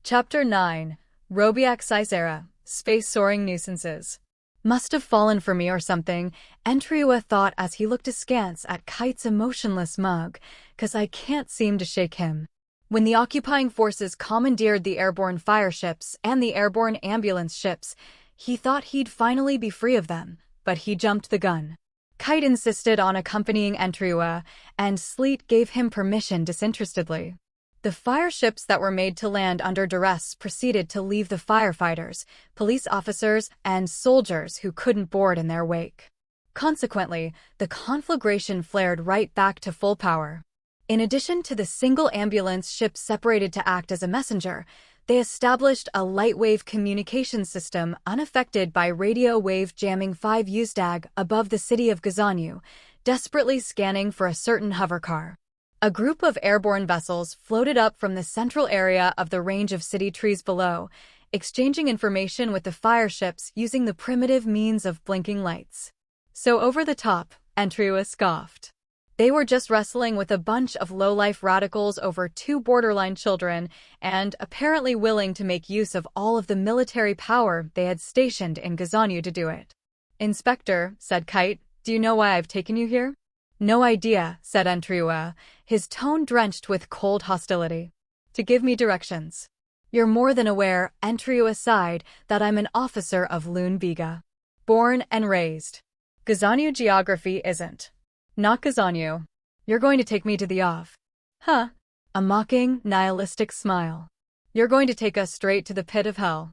Chapter 9. Robiac Caesara, Space-Soaring Nuisances. Must have fallen for me or something, Entriua thought as he looked askance at Kite's emotionless mug, 'cause I can't seem to shake him. When the occupying forces commandeered the airborne fire ships and the airborne ambulance ships, he thought he'd finally be free of them, but he jumped the gun. Kite insisted on accompanying Entriua, and Sleet gave him permission disinterestedly. The fire ships that were made to land under duress proceeded to leave the firefighters, police officers, and soldiers who couldn't board in their wake. Consequently, the conflagration flared right back to full power. In addition to the single ambulance ship separated to act as a messenger, they established a light-wave communication system unaffected by radio wave jamming 5 Uzdag above the city of Gazanyu, desperately scanning for a certain hovercar. A group of airborne vessels floated up from the central area of the range of city trees below, exchanging information with the fire ships using the primitive means of blinking lights. So over the top, Entriua scoffed. They were just wrestling with a bunch of low-life radicals over 2 borderline children and apparently willing to make use of all of the military power they had stationed in Gazanyu to do it. "Inspector," said Kite, "do you know why I've taken you here?" "No idea," said Entriua, his tone drenched with cold hostility. "To give me directions." "You're more than aware," Entriua sighed, "that I'm an officer of Lune Biga. Born and raised. Gazanyu geography isn't. Not Gazanyu. You're going to take me to the Ov." "Huh." A mocking, nihilistic smile. "You're going to take us straight to the pit of hell.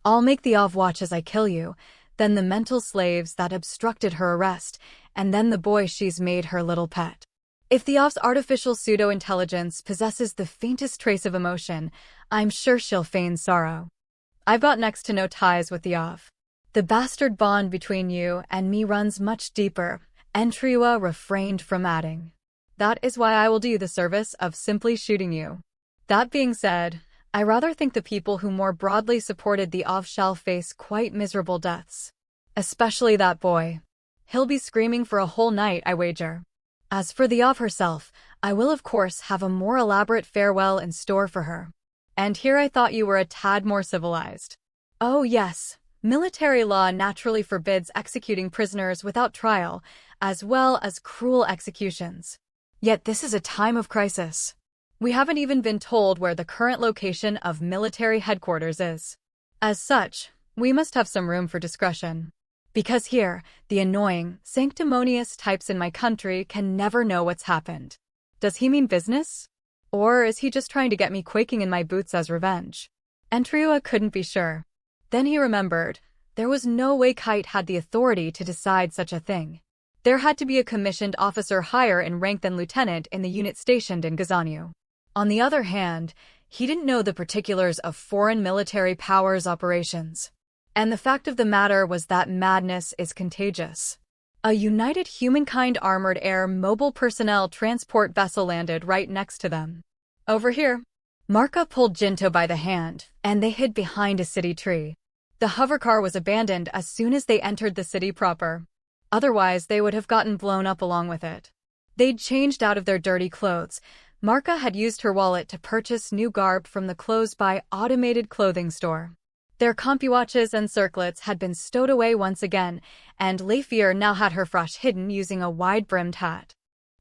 I'll make the Ov watch as I kill you, then the mental slaves that obstructed her arrest, and then the boy she's made her little pet. If the Ov's artificial pseudo-intelligence possesses the faintest trace of emotion, I'm sure she'll feign sorrow. I've got next to no ties with the Ov. The bastard bond between you and me runs much deeper," Entriua refrained from adding. "That is why I will do you the service of simply shooting you. That being said, I rather think the people who more broadly supported the Ov shall face quite miserable deaths. Especially that boy. He'll be screaming for a whole night, I wager. As for the Ov herself, I will of course have a more elaborate farewell in store for her. And here I thought you were a tad more civilized." "Oh yes, military law naturally forbids executing prisoners without trial, as well as cruel executions. Yet this is a time of crisis. We haven't even been told where the current location of military headquarters is. As such, we must have some room for discretion. Because here, the annoying, sanctimonious types in my country can never know what's happened. Does he mean business? Or is he just trying to get me quaking in my boots as revenge?" Entriua couldn't be sure. Then he remembered, there was no way Kite had the authority to decide such a thing. There had to be a commissioned officer higher in rank than lieutenant in the unit stationed in Gazanyu. On the other hand, he didn't know the particulars of foreign military powers' operations. And the fact of the matter was that madness is contagious. A United Humankind Armored Air Mobile Personnel Transport vessel landed right next to them. "Over here." Marka pulled Jinto by the hand, and they hid behind a city tree. The hovercar was abandoned as soon as they entered the city proper. Otherwise, they would have gotten blown up along with it. They'd changed out of their dirty clothes. Marka had used her wallet to purchase new garb from the closed-by automated clothing store. Their compuwatches and circlets had been stowed away once again, and Leifir now had her frosh hidden using a wide-brimmed hat.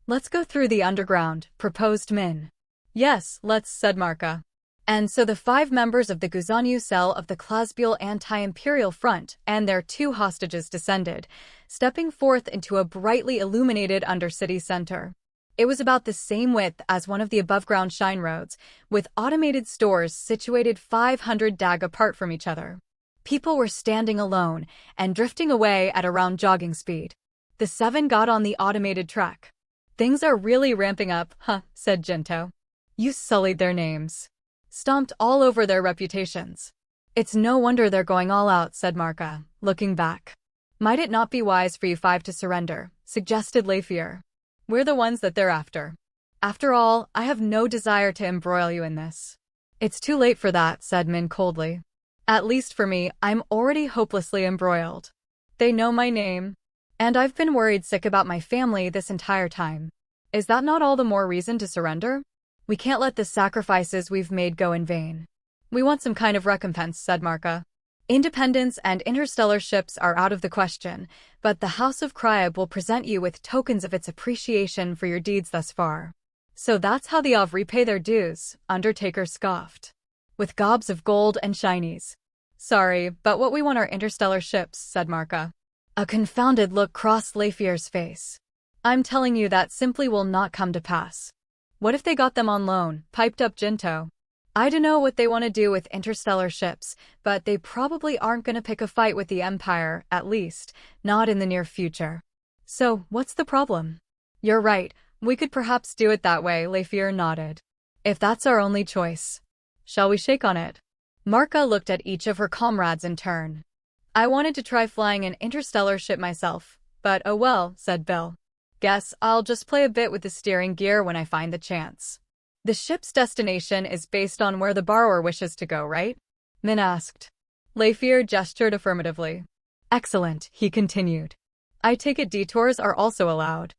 "Let's go through the underground," proposed Min. "Yes, let's," said Marka. And so the 5 members of the Gazanyu cell of the Klasbiel Anti-Imperial Front and their 2 hostages descended, stepping forth into a brightly illuminated undercity center. It was about the same width as one of the above-ground shine roads, with automated stores situated 500 dag apart from each other. People were standing alone and drifting away at around jogging speed. The 7 got on the automated track. "Things are really ramping up, huh," said Jinto. "You sullied their names. Stomped all over their reputations. It's no wonder they're going all out," said Marka, looking back. "Might it not be wise for you 5 to surrender?" suggested Leifir. "We're the ones that they're after. After all, I have no desire to embroil you in this." "It's too late for that," said Min coldly. "At least for me, I'm already hopelessly embroiled. They know my name. And I've been worried sick about my family this entire time. Is that not all the more reason to surrender? We can't let the sacrifices we've made go in vain." We want some kind of recompense, said Marka. Independence and interstellar ships are out of the question, but the House of Cryb will present you with tokens of its appreciation for your deeds thus far. So that's how the Ov repay their dues, Undertaker scoffed. With gobs of gold and shinies. Sorry, but what we want are interstellar ships, said Marka. A confounded look crossed Leifir's face. I'm telling you that simply will not come to pass. What if they got them on loan, piped up Jinto. I don't know what they want to do with interstellar ships, but they probably aren't going to pick a fight with the Empire, at least, not in the near future. So, what's the problem? You're right, we could perhaps do it that way, Leifir nodded. If that's our only choice. Shall we shake on it? Marka looked at each of her comrades in turn. I wanted to try flying an interstellar ship myself, but oh well, said Bill. Guess I'll just play a bit with the steering gear when I find the chance. The ship's destination is based on where the borrower wishes to go, right? Min asked. Leifir gestured affirmatively. Excellent, he continued. I take it detours are also allowed.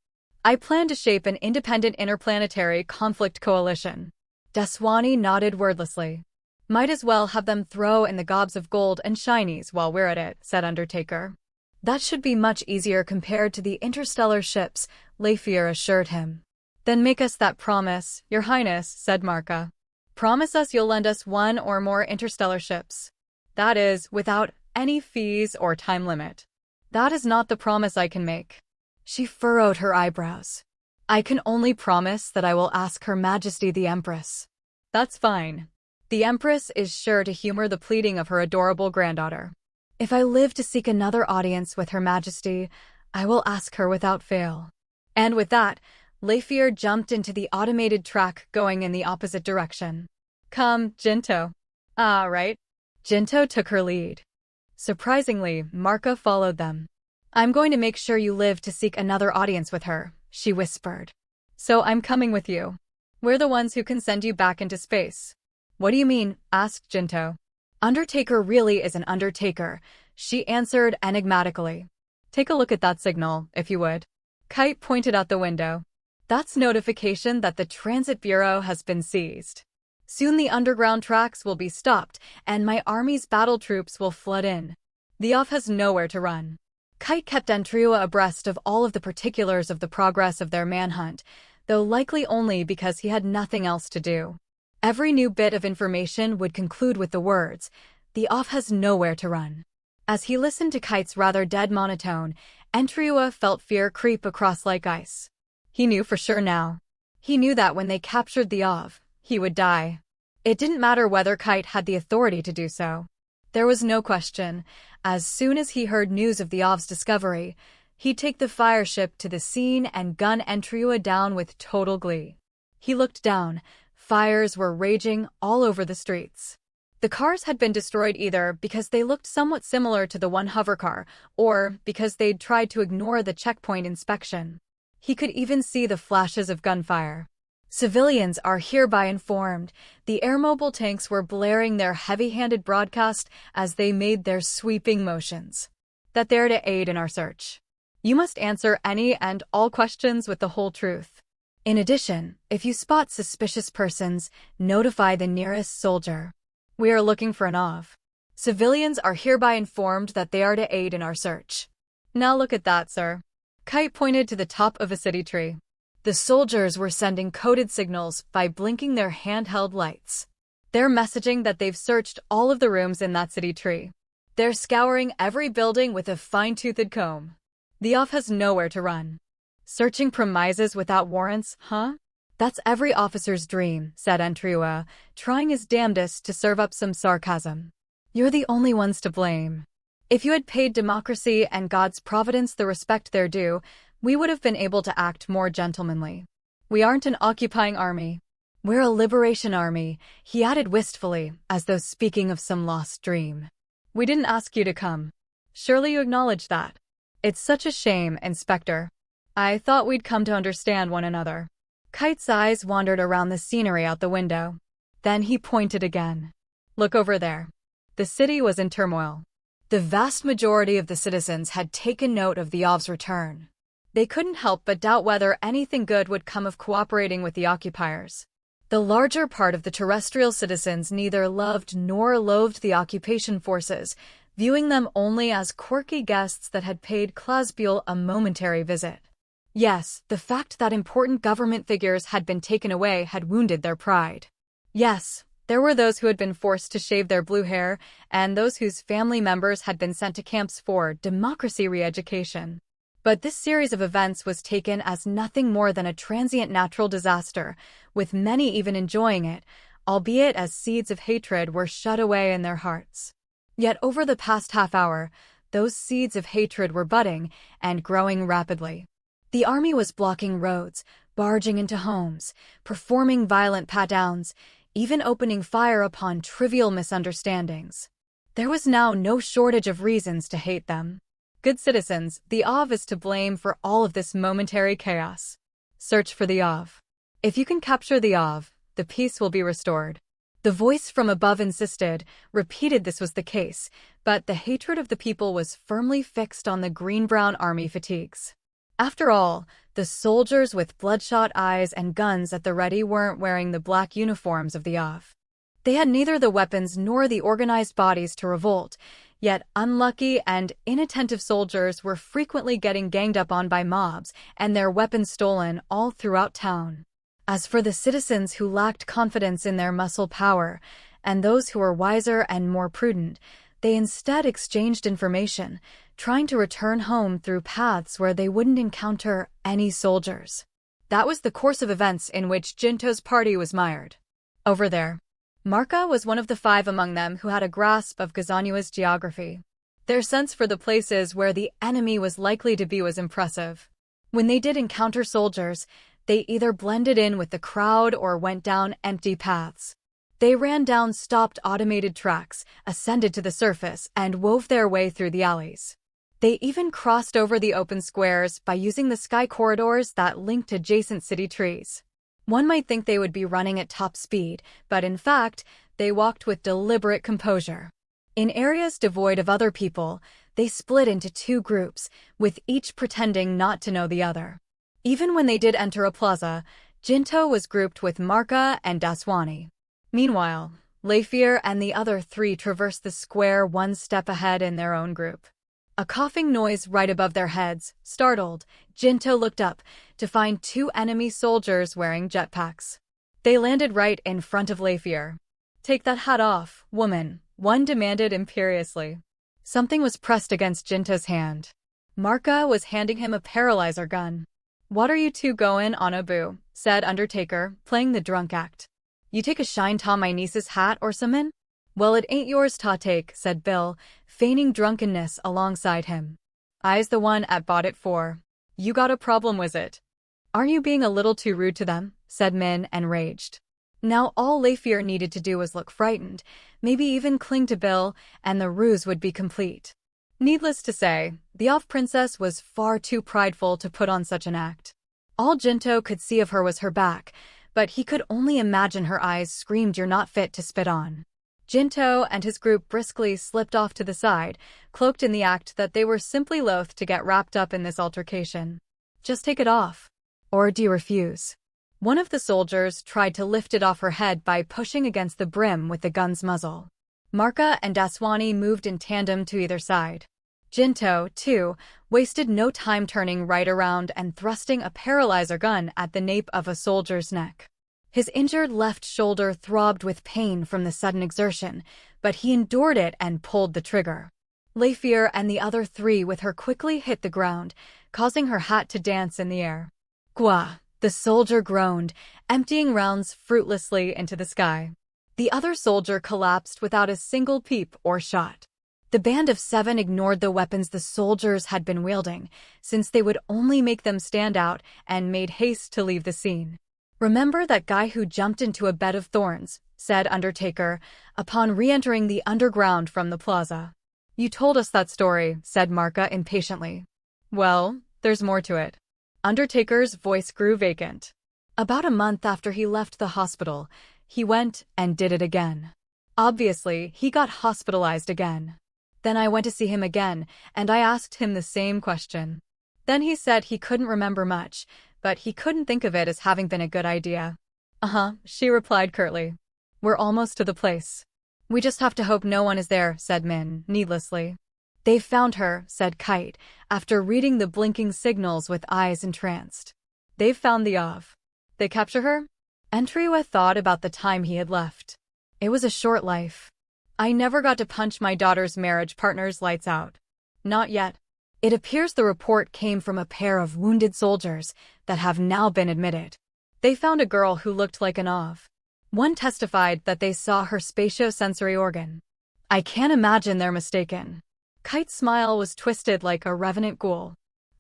I plan to shape an independent interplanetary conflict coalition. Daswani nodded wordlessly. Might as well have them throw in the gobs of gold and shinies while we're at it, said Undertaker. That should be much easier compared to the interstellar ships, Leifir assured him. Then make us that promise, Your Highness, said Marka. Promise us you'll lend us one or more interstellar ships. That is, without any fees or time limit. That is not the promise I can make. She furrowed her eyebrows. I can only promise that I will ask Her Majesty the Empress. That's fine. The Empress is sure to humor the pleading of her adorable granddaughter. If I live to seek another audience with Her Majesty, I will ask her without fail. And with that, Leifir jumped into the automated track going in the opposite direction. Come, Jinto. Ah, right. Jinto took her lead. Surprisingly, Marka followed them. I'm going to make sure you live to seek another audience with her, she whispered. So I'm coming with you. We're the ones who can send you back into space. What do you mean? Asked Jinto. Undertaker really is an undertaker, she answered enigmatically. Take a look at that signal, if you would. Kite pointed out the window. That's notification that the Transit Bureau has been seized. Soon the underground tracks will be stopped, and my army's battle troops will flood in. The Ov has nowhere to run. Kite kept Entriua abreast of all of the particulars of the progress of their manhunt, though likely only because he had nothing else to do. Every new bit of information would conclude with the words, the Ov has nowhere to run. As he listened to Kite's rather dead monotone, Entriua felt fear creep across like ice. He knew for sure now. He knew that when they captured the Ov, he would die. It didn't matter whether Kite had the authority to do so. There was no question. As soon as he heard news of the Ov's discovery, he'd take the fireship to the scene and gun Entriua down with total glee. He looked down. Fires were raging all over the streets. The cars had been destroyed either because they looked somewhat similar to the one hovercar, or because they'd tried to ignore the checkpoint inspection. He could even see the flashes of gunfire. Civilians are hereby informed. The air-mobile tanks were blaring their heavy-handed broadcast as they made their sweeping motions. That they're to aid in our search. You must answer any and all questions with the whole truth. In addition, if you spot suspicious persons, notify the nearest soldier. We are looking for an Ov. Civilians are hereby informed that they are to aid in our search. Now look at that, sir. Kite pointed to the top of a city tree. The soldiers were sending coded signals by blinking their handheld lights. They're messaging that they've searched all of the rooms in that city tree. They're scouring every building with a fine-toothed comb. The Ov has nowhere to run. Searching premises without warrants, huh? That's every officer's dream, said Entriua, trying his damnedest to serve up some sarcasm. You're the only ones to blame. If you had paid democracy and God's providence the respect they're due, we would have been able to act more gentlemanly. We aren't an occupying army. We're a liberation army, he added wistfully, as though speaking of some lost dream. We didn't ask you to come. Surely you acknowledge that. It's such a shame, Inspector. I thought we'd come to understand one another. Kite's eyes wandered around the scenery out the window. Then he pointed again. Look over there. The city was in turmoil. The vast majority of the citizens had taken note of the Ov's return. They couldn't help but doubt whether anything good would come of cooperating with the occupiers. The larger part of the terrestrial citizens neither loved nor loathed the occupation forces, viewing them only as quirky guests that had paid Klasbuel a momentary visit. Yes, the fact that important government figures had been taken away had wounded their pride. Yes, there were those who had been forced to shave their blue hair, and those whose family members had been sent to camps for democracy re-education. But this series of events was taken as nothing more than a transient natural disaster, with many even enjoying it, albeit as seeds of hatred were shut away in their hearts. Yet over the past half hour, those seeds of hatred were budding and growing rapidly. The army was blocking roads, barging into homes, performing violent pat-downs, even opening fire upon trivial misunderstandings. There was now no shortage of reasons to hate them. Good citizens, the Av is to blame for all of this momentary chaos. Search for the Av. If you can capture the Av, the peace will be restored. The voice from above insisted, repeated this was the case, but the hatred of the people was firmly fixed on the green-brown army fatigues. After all, the soldiers with bloodshot eyes and guns at the ready weren't wearing the black uniforms of the Av. They had neither the weapons nor the organized bodies to revolt, yet unlucky and inattentive soldiers were frequently getting ganged up on by mobs and their weapons stolen all throughout town. As for the citizens who lacked confidence in their muscle power, and those who were wiser and more prudent, they instead exchanged information, trying to return home through paths where they wouldn't encounter any soldiers. That was the course of events in which Jinto's party was mired. Over there, Marka was one of the 5 among them who had a grasp of Gazanyua's geography. Their sense for the places where the enemy was likely to be was impressive. When they did encounter soldiers, they either blended in with the crowd or went down empty paths. They ran down stopped automated tracks, ascended to the surface, and wove their way through the alleys. They even crossed over the open squares by using the sky corridors that linked adjacent city trees. One might think they would be running at top speed, but in fact, they walked with deliberate composure. In areas devoid of other people, they split into 2 groups, with each pretending not to know the other. Even when they did enter a plaza, Jinto was grouped with Marka and Daswani. Meanwhile, Leifir and the other 3 traversed the square one step ahead in their own group. A coughing noise right above their heads. Startled, Jinto looked up to find 2 enemy soldiers wearing jetpacks. They landed right in front of Leifir. "Take that hat off, woman," one demanded imperiously. Something was pressed against Jinto's hand. Marka was handing him a paralyzer gun. "What are you 2 goin' on, Abu?" said Undertaker, playing the drunk act. "You take a shine ta my niece's hat or some'n?" "Well, it ain't yours ta take," said Bill, feigning drunkenness alongside him. "I's the one 'at bought it for. You got a problem with it?" "Aren't you being a little too rude to them?" said Min, enraged. Now all Leifir needed to do was look frightened, maybe even cling to Bill, and the ruse would be complete. Needless to say, the off-princess was far too prideful to put on such an act. All Jinto could see of her was her back, but he could only imagine her eyes screamed, "You're not fit to spit on." Jinto and his group briskly slipped off to the side, cloaked in the act that they were simply loath to get wrapped up in this altercation. "Just take it off. Or do you refuse?" One of the soldiers tried to lift it off her head by pushing against the brim with the gun's muzzle. Marka and Daswani moved in tandem to either side. Jinto, too, wasted no time turning right around and thrusting a paralyzer gun at the nape of a soldier's neck. His injured left shoulder throbbed with pain from the sudden exertion, but he endured it and pulled the trigger. Leifir and the other 3 with her quickly hit the ground, causing her hat to dance in the air. "Gwa!" the soldier groaned, emptying rounds fruitlessly into the sky. The other soldier collapsed without a single peep or shot. The band of 7 ignored the weapons the soldiers had been wielding, since they would only make them stand out, and made haste to leave the scene. "Remember that guy who jumped into a bed of thorns," said Undertaker, upon re-entering the underground from the plaza. "You told us that story," said Marka impatiently. "Well, there's more to it." Undertaker's voice grew vacant. "About a month after he left the hospital, he went and did it again. Obviously, he got hospitalized again. Then I went to see him again, and I asked him the same question. Then he said he couldn't remember much, but he couldn't think of it as having been a good idea. Uh-huh, she replied curtly. We're almost to the place. We just have to hope no one is there, said Min, needlessly. They've found her, said Kite, after reading the blinking signals with eyes entranced. They've found the Ov. They capture her? Entriwa thought about the time he had left. It was a short life. I never got to punch my daughter's marriage partner's lights out. Not yet. It appears the report came from a pair of wounded soldiers that have now been admitted. They found a girl who looked like an Ov. One testified that they saw her spatiosensory organ. I can't imagine they're mistaken. Kite's smile was twisted like a revenant ghoul.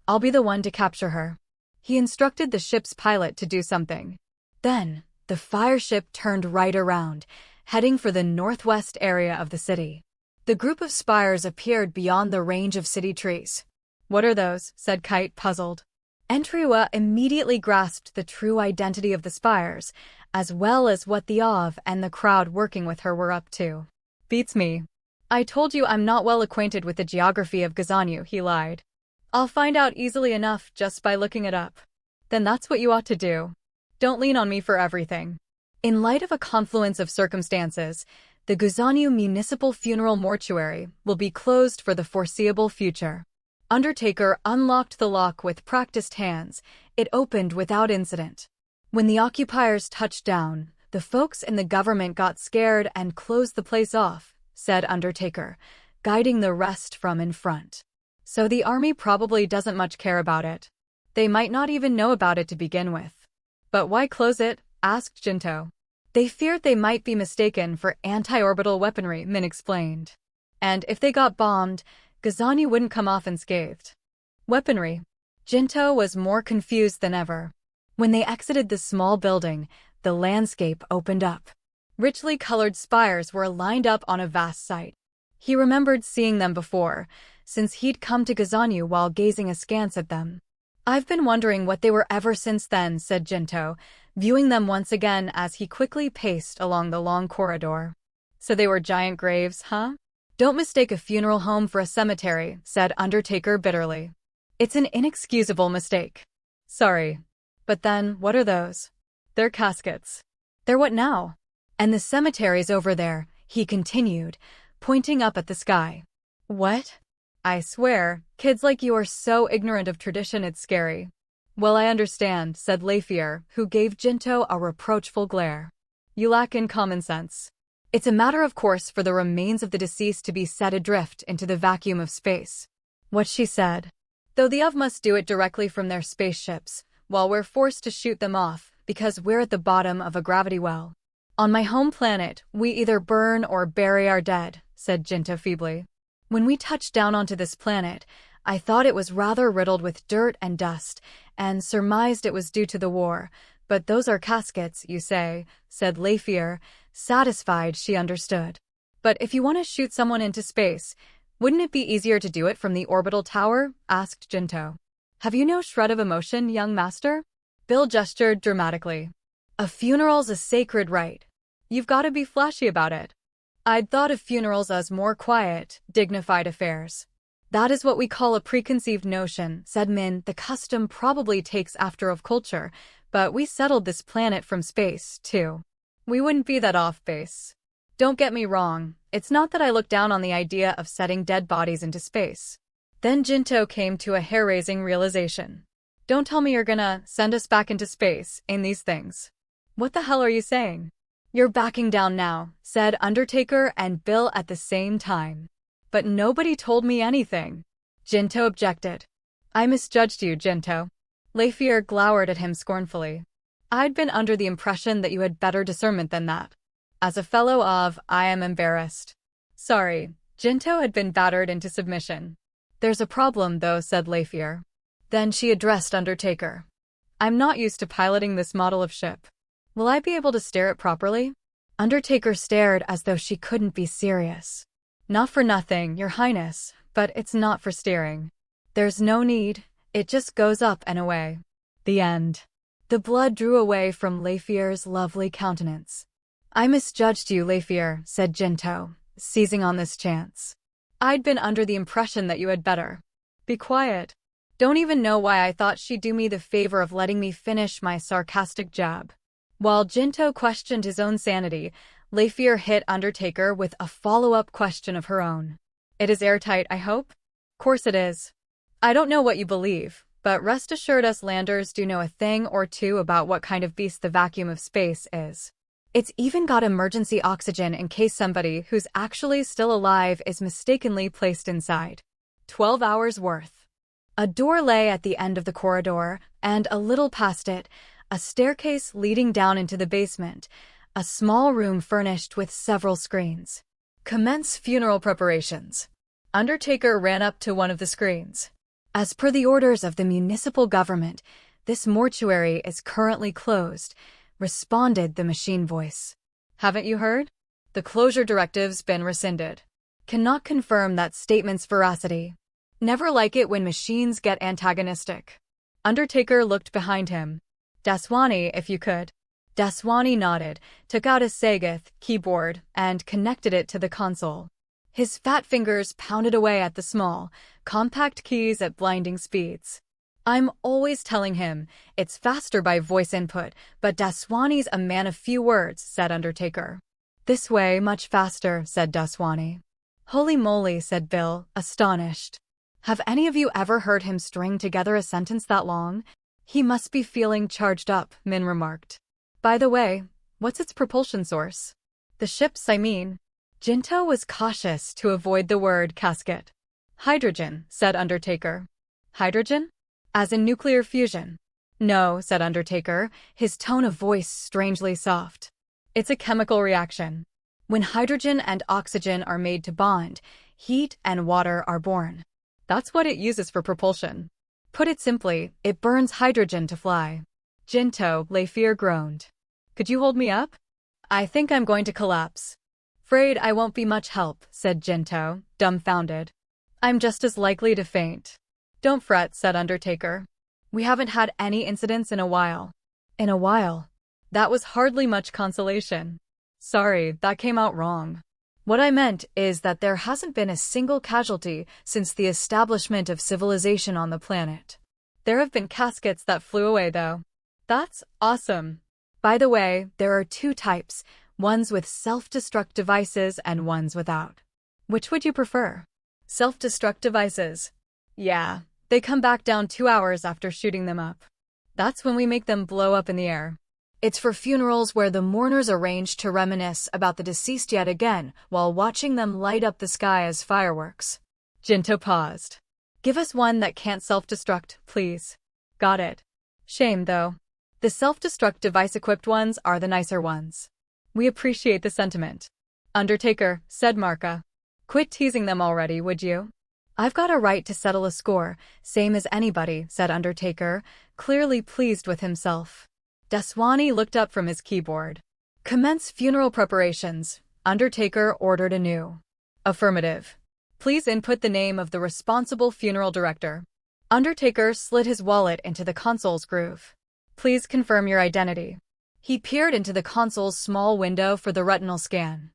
I'll be the one to capture her. He instructed the ship's pilot to do something. Then, the fire ship turned right around, heading for the northwest area of the city. The group of spires appeared beyond the range of city trees. What are those? Said Kite, puzzled. Entriwa immediately grasped the true identity of the spires, as well as what the Ov and the crowd working with her were up to. Beats me. I told you I'm not well acquainted with the geography of Gazanyu, he lied. I'll find out easily enough just by looking it up. Then that's what you ought to do. Don't lean on me for everything. In light of a confluence of circumstances, the Gazanyu Municipal Funeral Mortuary will be closed for the foreseeable future. Undertaker unlocked the lock with practiced hands. It opened without incident. When the occupiers touched down, the folks in the government got scared and closed the place off, said Undertaker, guiding the rest from in front. So the army probably doesn't much care about it. They might not even know about it to begin with. But why close it? Asked Jinto. They feared they might be mistaken for anti-orbital weaponry, Min explained. And if they got bombed, Gazanyu wouldn't come off unscathed. Weaponry. Jinto was more confused than ever. When they exited the small building, the landscape opened up. Richly colored spires were lined up on a vast site. He remembered seeing them before, since he'd come to Gazanyu while gazing askance at them. I've been wondering what they were ever since then, said Jinto, viewing them once again as he quickly paced along the long corridor. So they were giant graves, huh? Don't mistake a funeral home for a cemetery, said Undertaker bitterly. It's an inexcusable mistake. Sorry. But then, what are those? They're caskets. They're what now? And the cemetery's over there, he continued, pointing up at the sky. What? I swear, kids like you are so ignorant of tradition it's scary. Well, I understand, said Lafier, who gave Jinto a reproachful glare. You lack in common sense. It's a matter of course for the remains of the deceased to be set adrift into the vacuum of space. What she said. Though the Ov must do it directly from their spaceships, while we're forced to shoot them off because we're at the bottom of a gravity well. On my home planet, we either burn or bury our dead, said Jinto feebly. When we touched down onto this planet, I thought it was rather riddled with dirt and dust, and surmised it was due to the war. But those are caskets, you say, said Lafier, satisfied she understood. But if you want to shoot someone into space, wouldn't it be easier to do it from the orbital tower? Asked Jinto. Have you no shred of emotion, young master? Bill gestured dramatically. A funeral's a sacred rite. You've got to be flashy about it. I'd thought of funerals as more quiet, dignified affairs. That is what we call a preconceived notion, said Min. The custom probably takes after of culture, but we settled this planet from space, too. We wouldn't be that off base. Don't get me wrong, it's not that I look down on the idea of setting dead bodies into space. Then Jinto came to a hair-raising realization. Don't tell me you're gonna send us back into space in these things. What the hell are you saying? You're backing down now, said Undertaker and Bill at the same time. But nobody told me anything. Jinto objected. I misjudged you, Jinto. Lafier glowered at him scornfully. I'd been under the impression that you had better discernment than that. As a fellow Ov, I am embarrassed. Sorry, Jinto had been battered into submission. There's a problem, though, said Lafier. Then she addressed Undertaker. I'm not used to piloting this model of ship. Will I be able to steer it properly? Undertaker stared as though she couldn't be serious. Not for nothing, Your Highness, but it's not for steering. There's no need, it just goes up and away. The end. The blood drew away from Lafier's lovely countenance. I misjudged you, Lafier, said Jinto, seizing on this chance. I'd been under the impression that you had better. Be quiet. Don't even know why I thought she'd do me the favor of letting me finish my sarcastic jab. While Jinto questioned his own sanity, Leifir hit Undertaker with a follow-up question of her own. It is airtight, I hope? Course it is. I don't know what you believe, but rest assured us landers do know a thing or two about what kind of beast the vacuum of space is. It's even got emergency oxygen in case somebody who's actually still alive is mistakenly placed inside. 12 hours worth. A door lay at the end of the corridor, and a little past it, a staircase leading down into the basement, a small room furnished with several screens. Commence funeral preparations. Undertaker ran up to one of the screens. As per the orders of the municipal government, this mortuary is currently closed, responded the machine voice. Haven't you heard? The closure directive's been rescinded. Cannot confirm that statement's veracity. Never like it when machines get antagonistic. Undertaker looked behind him. Daswani, if you could. Daswani nodded, took out a Sagoth keyboard, and connected it to the console. His fat fingers pounded away at the small, compact keys at blinding speeds. I'm always telling him it's faster by voice input, but Daswani's a man of few words, said Undertaker. This way, much faster, said Daswani. Holy moly, said Bill, astonished. Have any of you ever heard him string together a sentence that long? He must be feeling charged up, Min remarked. By the way, what's its propulsion source? The ship's, I mean. Jinto was cautious to avoid the word casket. Hydrogen, said Undertaker. Hydrogen? As in nuclear fusion. No, said Undertaker, his tone of voice strangely soft. It's a chemical reaction. When hydrogen and oxygen are made to bond, heat and water are born. That's what it uses for propulsion. Put it simply, it burns hydrogen to fly. Jinto, Leifir groaned. Could you hold me up? I think I'm going to collapse. Afraid I won't be much help, said Jinto, dumbfounded. I'm just as likely to faint. Don't fret, said Undertaker. We haven't had any incidents in a while. In a while? That was hardly much consolation. Sorry, that came out wrong. What I meant is that there hasn't been a single casualty since the establishment of civilization on the planet. There have been caskets that flew away, though. That's awesome. By the way, there are two types, ones with self-destruct devices and ones without. Which would you prefer? Self-destruct devices. Yeah, they come back down 2 hours after shooting them up. That's when we make them blow up in the air. It's for funerals where the mourners arrange to reminisce about the deceased yet again while watching them light up the sky as fireworks. Jinto paused. Give us one that can't self-destruct, please. Got it. Shame, though. The self-destruct device-equipped ones are the nicer ones. We appreciate the sentiment. Undertaker, said Marka. Quit teasing them already, would you? I've got a right to settle a score, same as anybody, said Undertaker, clearly pleased with himself. Daswani looked up from his keyboard. Commence funeral preparations, Undertaker ordered anew. Affirmative. Please input the name of the responsible funeral director. Undertaker slid his wallet into the console's groove. Please confirm your identity. He peered into the console's small window for the retinal scan.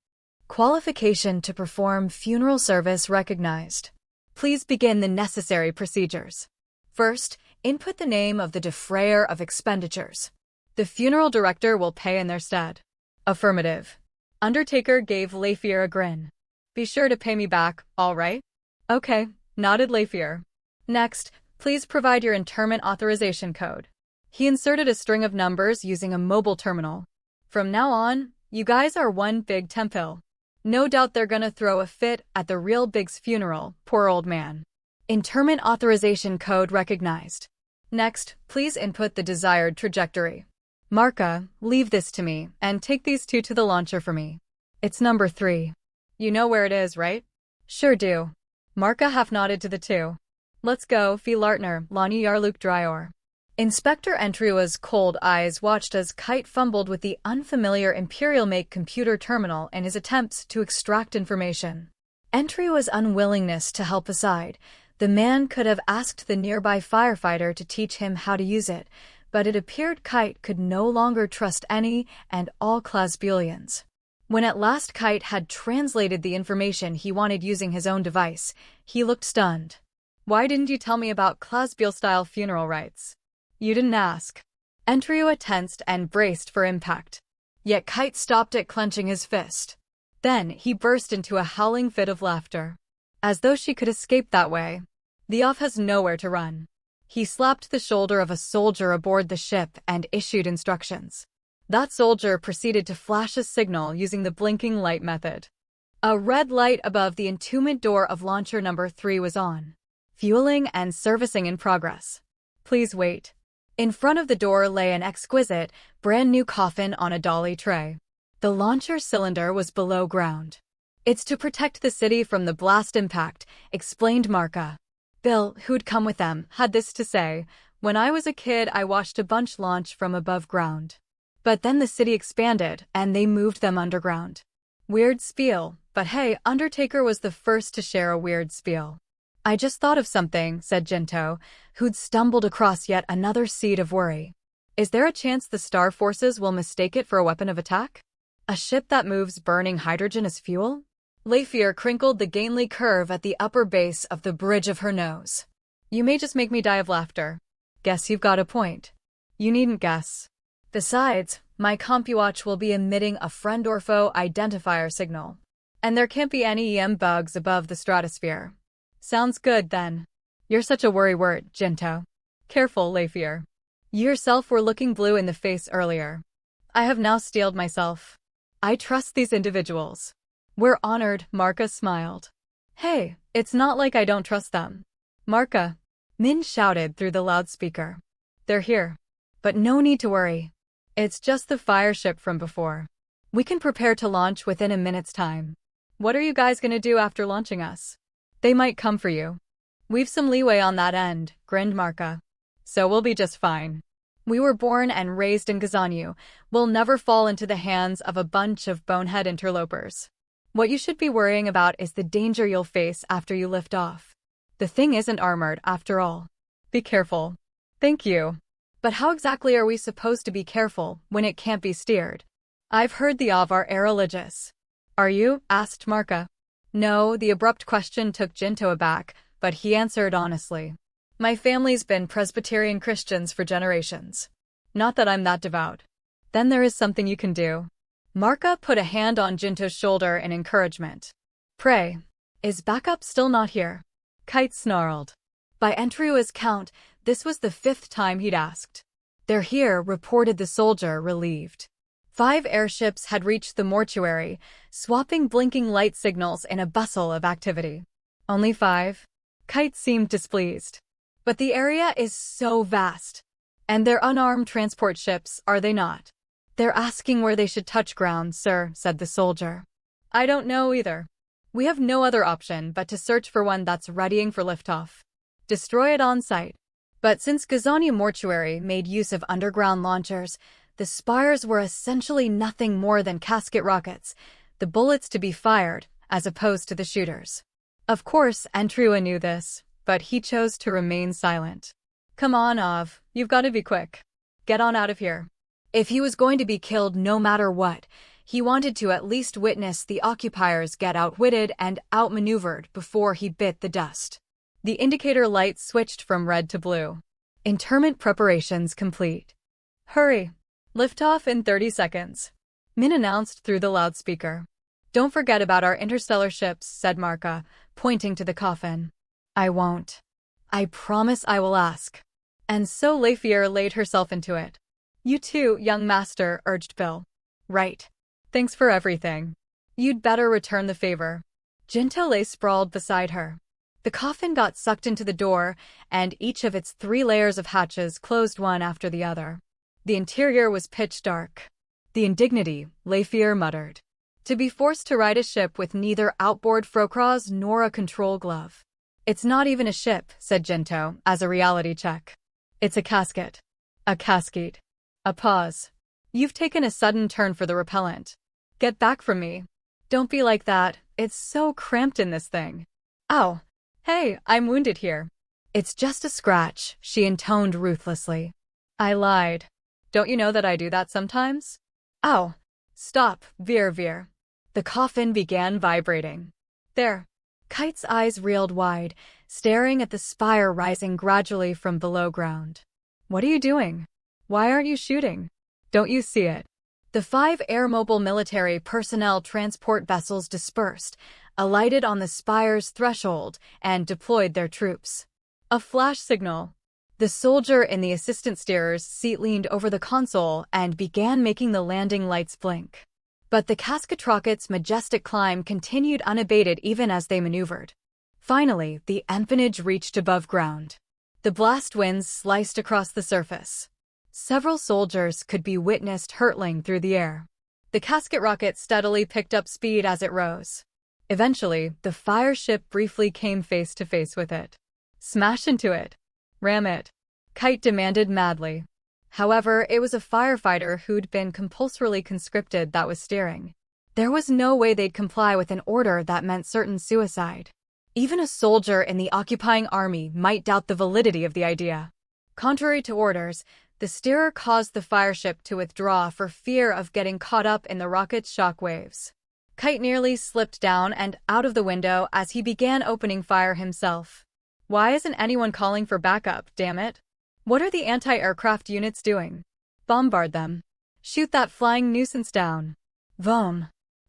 Qualification to perform funeral service recognized. Please begin the necessary procedures. First, input the name of the defrayer of expenditures. The funeral director will pay in their stead. Affirmative. Undertaker gave Leifir a grin. Be sure to pay me back, all right? Okay, nodded Leifir. Next, please provide your interment authorization code. He inserted a string of numbers using a mobile terminal. From now on, you guys are one big temple. No doubt they're gonna throw a fit at the real Big's funeral, poor old man. Interment authorization code recognized. Next, please input the desired trajectory. Marka, leave this to me, and take these two to the launcher for me. It's number 3. You know where it is, right? Sure do. Marka half nodded to the two. Let's go, Fee Lartner, Lonnie Yarluk Dryor. Inspector Entrua's cold eyes watched as Kite fumbled with the unfamiliar Imperial-make computer terminal in his attempts to extract information. Entrua's unwillingness to help aside, the man could have asked the nearby firefighter to teach him how to use it, but it appeared Kite could no longer trust any and all Clasbulians. When at last Kite had translated the information he wanted using his own device, he looked stunned. Why didn't you tell me about Clasbule-style funeral rites? You didn't ask. Entriua tensed and braced for impact. Yet Kite stopped it, clenching his fist. Then he burst into a howling fit of laughter. As though she could escape that way. The off has nowhere to run. He slapped the shoulder of a soldier aboard the ship and issued instructions. That soldier proceeded to flash a signal using the blinking light method. A red light above the entombment door of launcher number 3 was on. Fueling and servicing in progress. Please wait. In front of the door lay an exquisite, brand-new coffin on a dolly tray. The launcher cylinder was below ground. It's to protect the city from the blast impact, explained Marka. Bill, who'd come with them, had this to say, when I was a kid I watched a bunch launch from above ground. But then the city expanded, and they moved them underground. Weird spiel, but hey, Undertaker was the first to share a weird spiel. I just thought of something, said Jinto, who'd stumbled across yet another seed of worry. Is there a chance the Star Forces will mistake it for a weapon of attack? A ship that moves burning hydrogen as fuel? Lafier crinkled the gainly curve at the upper base of the bridge of her nose. You may just make me die of laughter. Guess you've got a point. You needn't guess. Besides, my CompuWatch will be emitting a friend or foe identifier signal. And there can't be any EM bugs above the stratosphere. Sounds good, then. You're such a worrywart, Jinto. Careful, Lafier. You yourself were looking blue in the face earlier. I have now steeled myself. I trust these individuals. We're honored, Marka smiled. Hey, it's not like I don't trust them. Marka, Min shouted through the loudspeaker. They're here. But no need to worry. It's just the fire ship from before. We can prepare to launch within a minute's time. What are you guys gonna do after launching us? They might come for you. We've some leeway on that end, grinned Marka. So we'll be just fine. We were born and raised in Gazanyu. We'll never fall into the hands of a bunch of bonehead interlopers. What you should be worrying about is the danger you'll face after you lift off. The thing isn't armored, after all. Be careful. Thank you. But how exactly are we supposed to be careful when it can't be steered? I've heard the Avar are religious. Are you? Asked Marka. No, the abrupt question took Jinto aback, but he answered honestly. My family's been Presbyterian Christians for generations. Not that I'm that devout. Then there is something you can do. Marka put a hand on Jinto's shoulder in encouragement. Pray, is backup still not here? Kite snarled. By Entriua's count, this was the 5th time he'd asked. They're here, reported the soldier, relieved. 5 airships had reached the mortuary, swapping blinking light signals in a bustle of activity. Only 5? Kite seemed displeased. But the area is so vast. And they're unarmed transport ships, are they not? They're asking where they should touch ground, sir, said the soldier. I don't know either. We have no other option but to search for one that's readying for liftoff. Destroy it on sight. But since Gazania Mortuary made use of underground launchers, the spires were essentially nothing more than casket rockets, the bullets to be fired, as opposed to the shooters. Of course, Entrua knew this, but he chose to remain silent. Come on, Av, you've got to be quick. Get on out of here. If he was going to be killed no matter what, he wanted to at least witness the occupiers get outwitted and outmaneuvered before he bit the dust. The indicator light switched from red to blue. Interment preparations complete. Hurry. Liftoff in 30 seconds. Min announced through the loudspeaker. Don't forget about our interstellar ships, said Marka, pointing to the coffin. I won't. I promise I will ask. And so Lafier laid herself into it. You too, young master, urged Bill. Right. Thanks for everything. You'd better return the favor. Jinto lay sprawled beside her. The coffin got sucked into the door, and each of its 3 layers of hatches closed one after the other. The interior was pitch dark. The indignity, Lafier muttered. To be forced to ride a ship with neither outboard frocross nor a control glove. It's not even a ship, said Jinto, as a reality check. It's a casket. A casket. A pause. You've taken a sudden turn for the repellent. Get back from me. Don't be like that, it's so cramped in this thing. Ow. Hey, I'm wounded here. It's just a scratch, she intoned ruthlessly. I lied. Don't you know that I do that sometimes? Ow. Stop, Veer. The coffin began vibrating. There. Kite's eyes reeled wide, staring at the spire rising gradually from below ground. What are you doing? Why aren't you shooting? Don't you see it? The 5 air-mobile military personnel transport vessels dispersed, alighted on the spire's threshold, and deployed their troops. A flash signal. The soldier in the assistant steerer's seat leaned over the console and began making the landing lights blink. But the casket rocket's majestic climb continued unabated even as they maneuvered. Finally, the empennage reached above ground. The blast winds sliced across the surface. Several soldiers could be witnessed hurtling through the air. The casket rocket steadily picked up speed as it rose. Eventually, the fire ship briefly came face to face with it. Smash into it. Ram it. Kite demanded madly. However, it was a firefighter who'd been compulsorily conscripted that was steering. There was no way they'd comply with an order that meant certain suicide. Even a soldier in the occupying army might doubt the validity of the idea. Contrary to orders, the steerer caused the fireship to withdraw for fear of getting caught up in the rocket's shock waves. Kite nearly slipped down and out of the window as he began opening fire himself. Why isn't anyone calling for backup, damn it? What are the anti-aircraft units doing? Bombard them. Shoot that flying nuisance down. Vroom.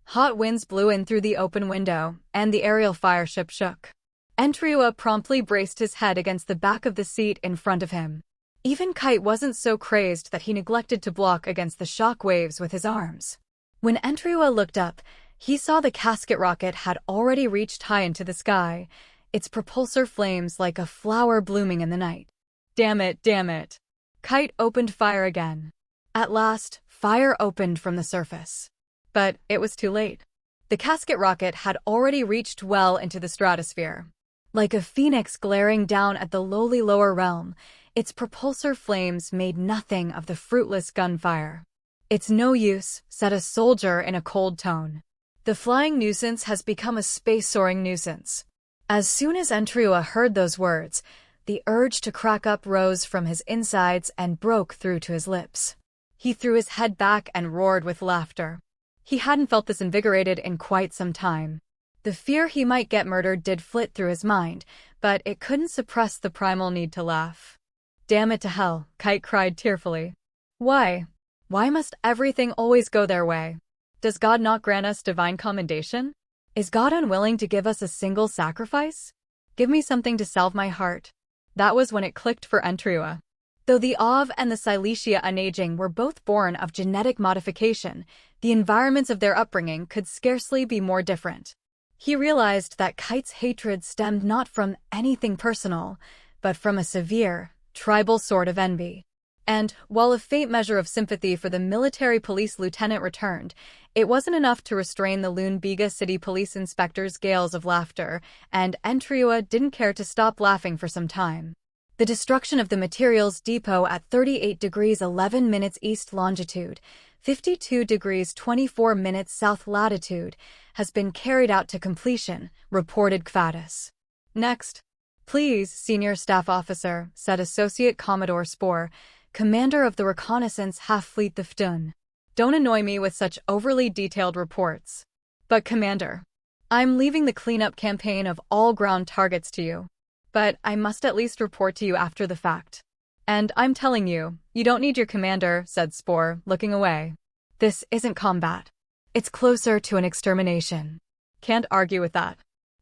Hot winds blew in through the open window, and the aerial fireship shook. Entriua promptly braced his head against the back of the seat in front of him. Even Kite wasn't so crazed that he neglected to block against the shock waves with his arms. When Entriua looked up, he saw the casket rocket had already reached high into the sky, its propulsor flames like a flower blooming in the night. Damn it, damn it. Kite opened fire again. At last, fire opened from the surface. But it was too late. The casket rocket had already reached well into the stratosphere. Like a phoenix glaring down at the lowly lower realm, its propulsor flames made nothing of the fruitless gunfire. It's no use, said a soldier in a cold tone. The flying nuisance has become a space-soaring nuisance. As soon as Entriua heard those words, the urge to crack up rose from his insides and broke through to his lips. He threw his head back and roared with laughter. He hadn't felt this invigorated in quite some time. The fear he might get murdered did flit through his mind, but it couldn't suppress the primal need to laugh. Damn it to hell, Kite cried tearfully. Why? Why must everything always go their way? Does God not grant us divine commendation? Is God unwilling to give us a single sacrifice? Give me something to salve my heart. That was when it clicked for Entriua. Though the Av and the Silesia Unaging were both born of genetic modification, the environments of their upbringing could scarcely be more different. He realized that Kite's hatred stemmed not from anything personal, but from a severe, tribal sort of envy. And, while a faint measure of sympathy for the military police lieutenant returned, it wasn't enough to restrain the Lune-Biga city police inspector's gales of laughter, and Entriua didn't care to stop laughing for some time. The destruction of the materials depot at 38 degrees 11 minutes east longitude, 52 degrees 24 minutes south latitude, has been carried out to completion, reported Kvatis. Next. Please, Senior Staff Officer, said Associate Commodore Spoor, commander of the reconnaissance half-fleet the Ftun. Don't annoy me with such overly detailed reports. But Commander, I'm leaving the cleanup campaign of all ground targets to you. But I must at least report to you after the fact. And I'm telling you, you don't need your commander, said Spoor, looking away. This isn't combat. It's closer to an extermination. Can't argue with that.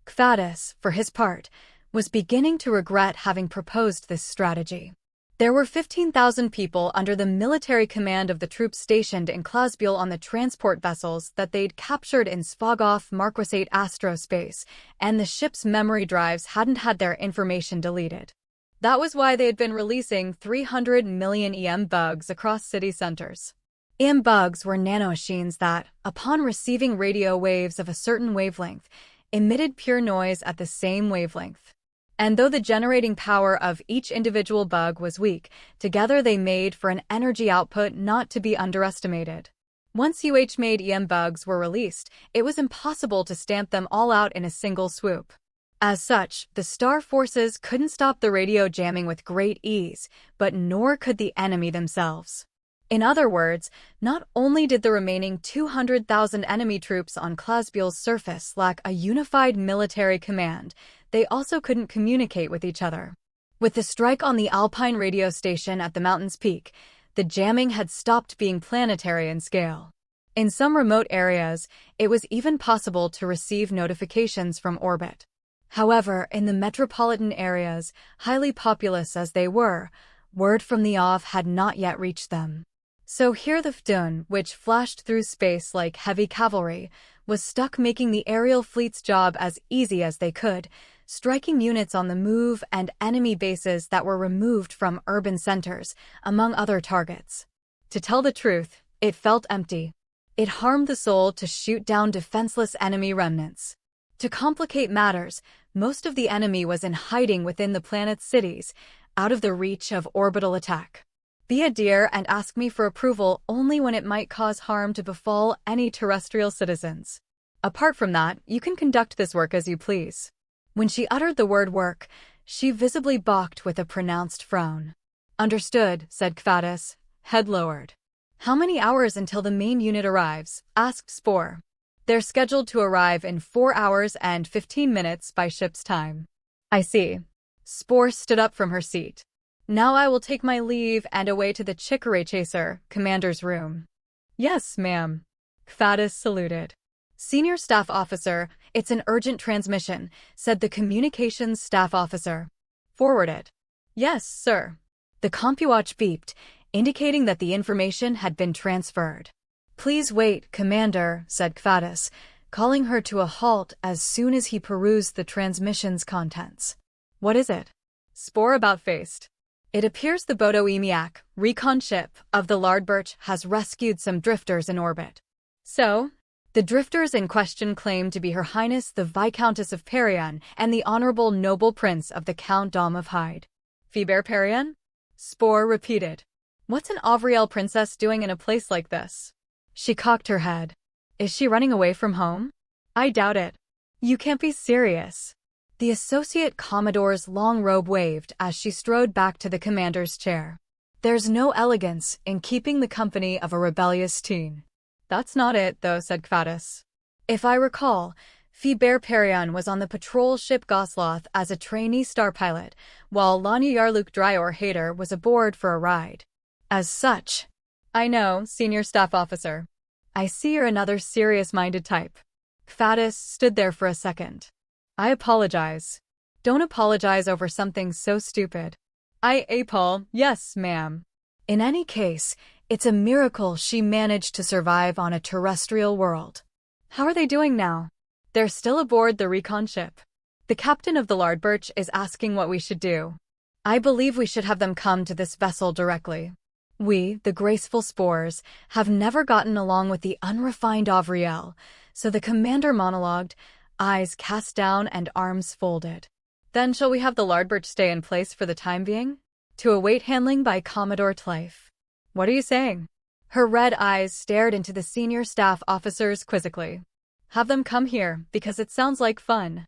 Kvatis, for his part, was beginning to regret having proposed this strategy. There were 15,000 people under the military command of the troops stationed in Klasbul on the transport vessels that they'd captured in Svogov Marquisate Astrospace, and the ship's memory drives hadn't had their information deleted. That was why they had been releasing 300 million EM bugs across city centers. EM bugs were nanomachines that, upon receiving radio waves of a certain wavelength, emitted pure noise at the same wavelength. And though the generating power of each individual bug was weak, together they made for an energy output not to be underestimated. Once UH-made EM bugs were released, it was impossible to stamp them all out in a single swoop. As such, the Star forces couldn't stop the radio jamming with great ease, but nor could the enemy themselves. In other words, not only did the remaining 200,000 enemy troops on Klasbul's surface lack a unified military command, they also couldn't communicate with each other. With the strike on the Alpine radio station at the mountain's peak, the jamming had stopped being planetary in scale. In some remote areas, it was even possible to receive notifications from orbit. However, in the metropolitan areas, highly populous as they were, word from the OV had not yet reached them. So here the Ftun, which flashed through space like heavy cavalry, was stuck making the aerial fleet's job as easy as they could, striking units on the move and enemy bases that were removed from urban centers, among other targets. To tell the truth, it felt empty. It harmed the soul to shoot down defenseless enemy remnants. To complicate matters, most of the enemy was in hiding within the planet's cities, out of the reach of orbital attack. Be a dear and ask me for approval only when it might cause harm to befall any terrestrial citizens. Apart from that, you can conduct this work as you please. When she uttered the word work, she visibly balked with a pronounced frown. Understood, said Kvatis, head lowered. How many hours until the main unit arrives? Asked Spore. They're scheduled to arrive in 4 hours and 15 minutes by ship's time. I see. Spore stood up from her seat. Now I will take my leave and away to the Chicory Chaser, commander's room. Yes, ma'am. Kvatis saluted. Senior Staff Officer, it's an urgent transmission, said the Communications Staff Officer. Forward it. Yes, sir. The CompuWatch beeped, indicating that the information had been transferred. Please wait, Commander, said Kvatis, calling her to a halt as soon as he perused the transmission's contents. What is it? Spore about-faced. It appears the Bodo EMIAC, recon ship, of the Lardbirch has rescued some drifters in orbit. So? The drifters in question claim to be Her Highness the Viscountess of Parian and the Honorable Noble Prince of the Count Dom of Hyde. Fiber Parian? Spore repeated. What's an Avriel princess doing in a place like this? She cocked her head. Is she running away from home? I doubt it. You can't be serious. The Associate Commodore's long robe waved as she strode back to the commander's chair. There's no elegance in keeping the company of a rebellious teen. That's not it, though, said Kvatis. If I recall, Fiber Parian was on the patrol ship Gosloth as a trainee star pilot, while Lanya Yarluk Dryor Hader was aboard for a ride. As such. I know, Senior Staff Officer. I see you're another serious-minded type. Kvatis stood there for a second. I apologize. Don't apologize over something so stupid. Paul, yes, ma'am. In any case, it's a miracle she managed to survive on a terrestrial world. How are they doing now? They're still aboard the recon ship. The captain of the Lardbirch is asking what we should do. I believe we should have them come to this vessel directly. We, the graceful Spores, have never gotten along with the unrefined Avriel, so the commander monologued, eyes cast down and arms folded. Then shall we have the Lardbirch stay in place for the time being? To await handling by Commodore Tlyfe. What are you saying? Her red eyes stared into the senior staff officers quizzically. Have them come here, because it sounds like fun.